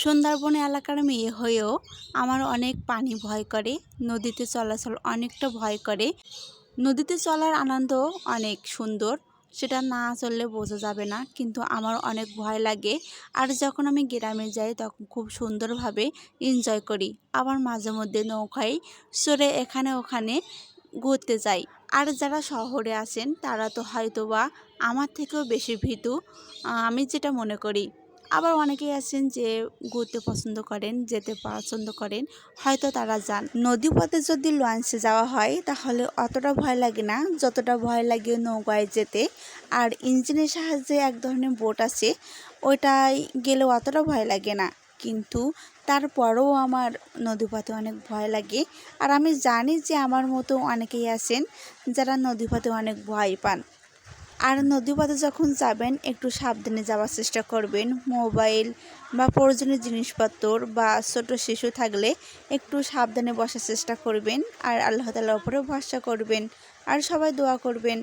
সুন্দরবন এলাকার মেয়ে হয়েও আমার অনেক পানি ভয় করে, নদীতে চলাচল অনেকটা ভয় করে। নদীতে চলার আনন্দ অনেক সুন্দর, সেটা না চললে বোঝা যাবে না, কিন্তু আমার অনেক ভয় লাগে। আর যখন আমি গ্রামে যাই তখন খুব সুন্দরভাবে এনজয় করি। আবার মাঝে মধ্যে নৌকায় চড়ে এখানে ওখানে ঘুরতে যাই। আর যারা শহরে আছেন তারা তো হয়তোবা আমার থেকেও বেশি ভীতু, আমি যেটা মনে করি। আবার অনেকেই আছেন যে ঘুরতে পছন্দ করেন, যেতে পছন্দ করেন, হয়তো তারা যান। নদীপথে যদি লঞ্চে যাওয়া হয় তাহলে অতটা ভয় লাগে না যতটা ভয় লাগে নৌকায় যেতে। আর ইঞ্জিনের সাহায্যে এক ধরনের বোট আছে, ওইটাই গেলে অতটা ভয় লাগে না, কিন্তু তারপরেও আমার নদীপথে অনেক ভয় লাগে। আর আমি জানি যে আমার মতো অনেকেই আছেন যারা নদীপথে অনেক ভয় পান। আর নদীপথে যখন যাবেন একটু সাবধানে যাওয়ার চেষ্টা করবেন। মোবাইল বা প্রয়োজনীয় জিনিসপত্র বা ছোট শিশু থাকলে একটু সাবধানে বসার চেষ্টা করবেন। আর আল্লাহ তাআলার উপরে ভরসা করবেন, আর সবাই দোয়া করবেন।